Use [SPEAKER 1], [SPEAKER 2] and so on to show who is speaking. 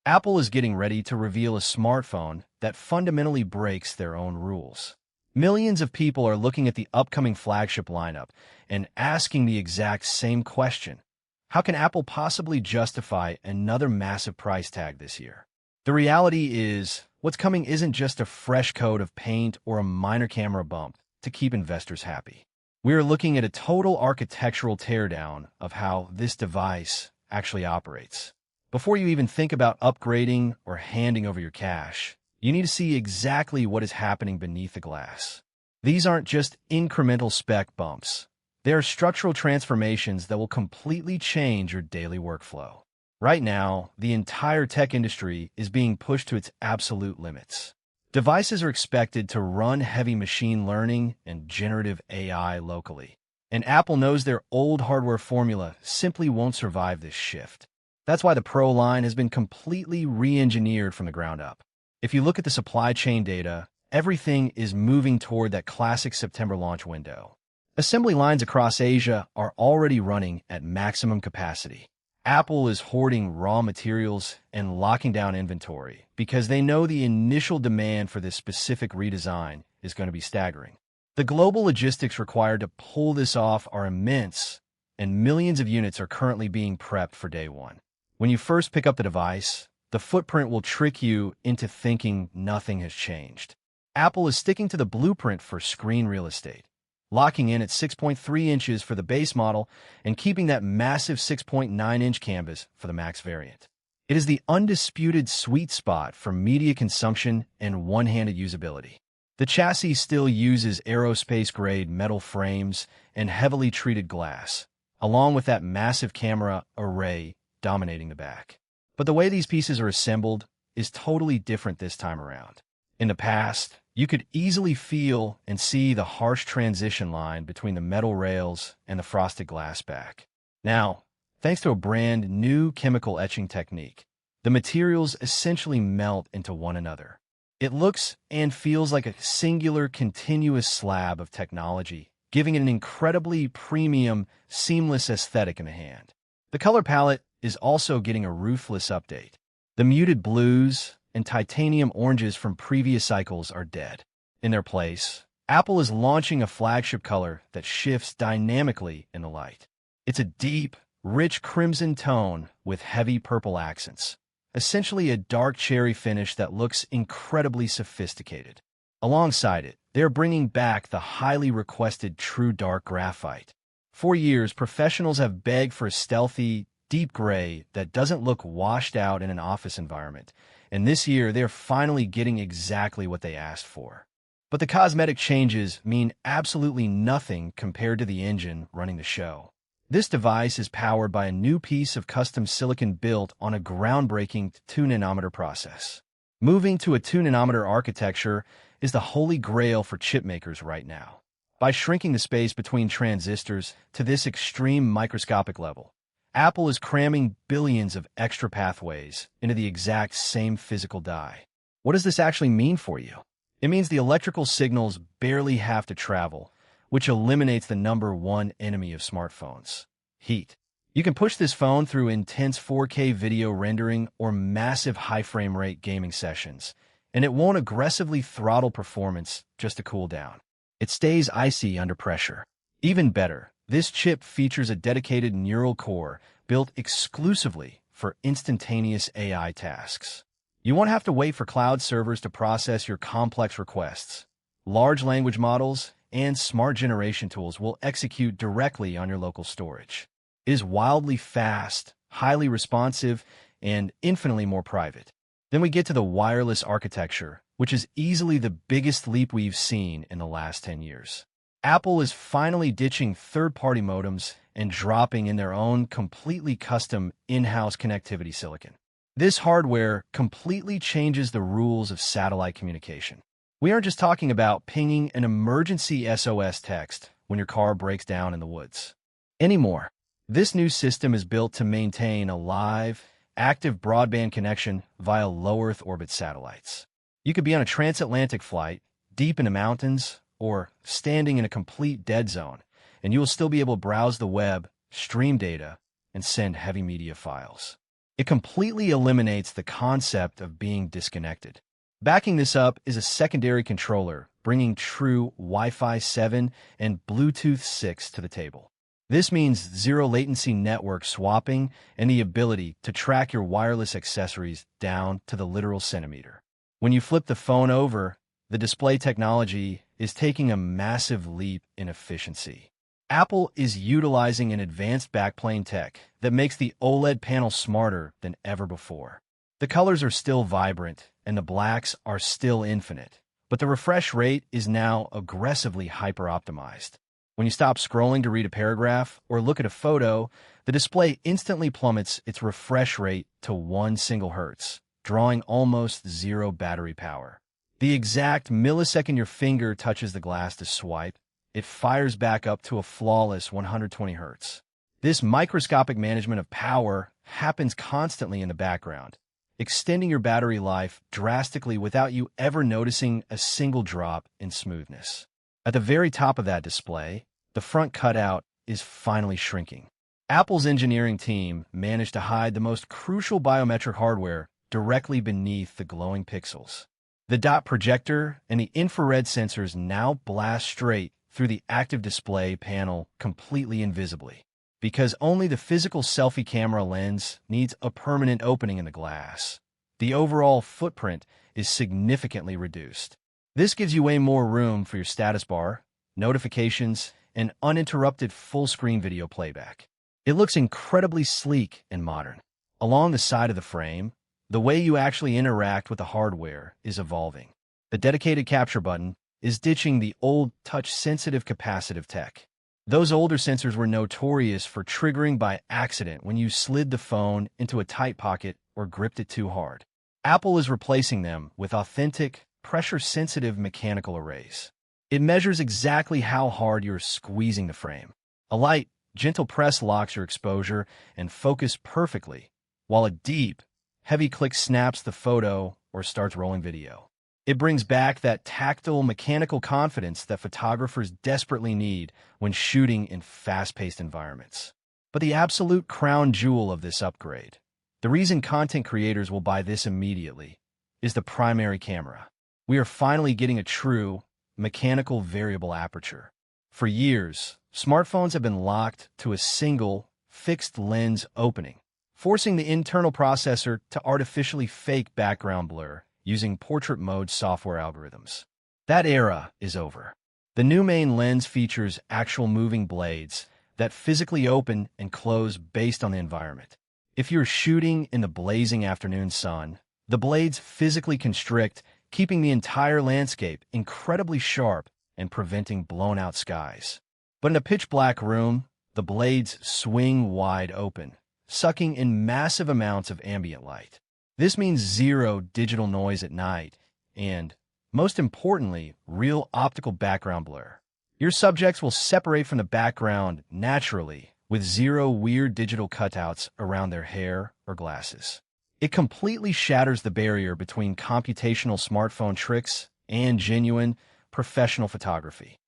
[SPEAKER 1] Apple is getting ready to reveal a smartphone that fundamentally breaks their own rules. Millions of people are looking at the upcoming flagship lineup and asking the exact same question. How can Apple possibly justify another massive price tag this year? The reality is, what's coming isn't just a fresh coat of paint or a minor camera bump to keep investors happy. We are looking at a total architectural teardown of how this device actually operates. Before you even think about upgrading or handing over your cash, you need to see exactly what is happening beneath the glass. These aren't just incremental spec bumps. They are structural transformations that will completely change your daily workflow. Right now, the entire tech industry is being pushed to its absolute limits. Devices are expected to run heavy machine learning and generative AI locally. And Apple knows their old hardware formula simply won't survive this shift. That's why the Pro line has been completely re-engineered from the ground up. If you look at the supply chain data, everything is moving toward that classic September launch window. Assembly lines across Asia are already running at maximum capacity. Apple is hoarding raw materials and locking down inventory because they know the initial demand for this specific redesign is going to be staggering. The global logistics required to pull this off are immense, and millions of units are currently being prepped for day one. When you first pick up the device, the footprint will trick you into thinking nothing has changed. Apple is sticking to the blueprint for screen real estate, locking in at 6.3 inches for the base model and keeping that massive 6.9-inch canvas for the Max variant. It is the undisputed sweet spot for media consumption and one-handed usability. The chassis still uses aerospace-grade metal frames and heavily treated glass, along with that massive camera array dominating the back. But the way these pieces are assembled is totally different this time around. In the past, you could easily feel and see the harsh transition line between the metal rails and the frosted glass back. Now, thanks to a brand new chemical etching technique, the materials essentially melt into one another. It looks and feels like a singular, continuous slab of technology, giving it an incredibly premium, seamless aesthetic in the hand. The color palette is also getting a ruthless update. The muted blues and titanium oranges from previous cycles are dead. In their place, Apple is launching a flagship color that shifts dynamically in the light. It's a deep, rich crimson tone with heavy purple accents, essentially a dark cherry finish that looks incredibly sophisticated. Alongside it, they're bringing back the highly requested true dark graphite. For years, professionals have begged for a stealthy, deep gray that doesn't look washed out in an office environment, and this year they're finally getting exactly what they asked for. But the cosmetic changes mean absolutely nothing compared to the engine running the show. This device is powered by a new piece of custom silicon built on a groundbreaking 2-nanometer process. Moving to a 2-nanometer architecture is the holy grail for chip makers right now. By shrinking the space between transistors to this extreme microscopic level, Apple is cramming billions of extra pathways into the exact same physical die. What does this actually mean for you? It means the electrical signals barely have to travel, which eliminates the number one enemy of smartphones: heat. You can push this phone through intense 4K video rendering or massive high frame rate gaming sessions, and it won't aggressively throttle performance just to cool down. It stays icy under pressure. Even better, this chip features a dedicated neural core built exclusively for instantaneous AI tasks. You won't have to wait for cloud servers to process your complex requests. Large language models and smart generation tools will execute directly on your local storage. It is wildly fast, highly responsive, and infinitely more private. Then we get to the wireless architecture, which is easily the biggest leap we've seen in the last 10 years. Apple is finally ditching third-party modems and dropping in their own completely custom in-house connectivity silicon. This hardware completely changes the rules of satellite communication. We aren't just talking about pinging an emergency SOS text when your car breaks down in the woods anymore. This new system is built to maintain a live, active broadband connection via low Earth orbit satellites. You could be on a transatlantic flight, deep in the mountains, or standing in a complete dead zone, and you will still be able to browse the web, stream data, and send heavy media files. It completely eliminates the concept of being disconnected. Backing this up is a secondary controller, bringing true Wi-Fi 7 and Bluetooth 6 to the table. This means zero latency network swapping and the ability to track your wireless accessories down to the literal centimeter. When you flip the phone over, the display technology is taking a massive leap in efficiency. Apple is utilizing an advanced backplane tech that makes the OLED panel smarter than ever before. The colors are still vibrant and the blacks are still infinite, but the refresh rate is now aggressively hyper-optimized. When you stop scrolling to read a paragraph or look at a photo, the display instantly plummets its refresh rate to 1 single hertz, drawing almost zero battery power. The exact millisecond your finger touches the glass to swipe, it fires back up to a flawless 120 hertz. This microscopic management of power happens constantly in the background, extending your battery life drastically without you ever noticing a single drop in smoothness. At the very top of that display, the front cutout is finally shrinking. Apple's engineering team managed to hide the most crucial biometric hardware directly beneath the glowing pixels. The dot projector and the infrared sensors now blast straight through the active display panel completely invisibly, because only the physical selfie camera lens needs a permanent opening in the glass. The overall footprint is significantly reduced. This gives you way more room for your status bar, notifications, and uninterrupted full-screen video playback. It looks incredibly sleek and modern. Along the side of the frame, the way you actually interact with the hardware is evolving. The dedicated capture button is ditching the old touch-sensitive capacitive tech. Those older sensors were notorious for triggering by accident when you slid the phone into a tight pocket or gripped it too hard. Apple is replacing them with authentic, pressure-sensitive mechanical arrays. It measures exactly how hard you're squeezing the frame. A light, gentle press locks your exposure and focus perfectly, while a deep, heavy click snaps the photo or starts rolling video. It brings back that tactile, mechanical confidence that photographers desperately need when shooting in fast-paced environments. But the absolute crown jewel of this upgrade, the reason content creators will buy this immediately, is the primary camera. We are finally getting a true, mechanical variable aperture. For years, smartphones have been locked to a single, fixed lens opening, forcing the internal processor to artificially fake background blur using portrait mode software algorithms. That era is over. The new main lens features actual moving blades that physically open and close based on the environment. If you're shooting in the blazing afternoon sun, the blades physically constrict, keeping the entire landscape incredibly sharp and preventing blown-out skies. But in a pitch-black room, the blades swing wide open, sucking in massive amounts of ambient light. This means zero digital noise at night and, most importantly, real optical background blur. Your subjects will separate from the background naturally with zero weird digital cutouts around their hair or glasses. It completely shatters the barrier between computational smartphone tricks and genuine, professional photography.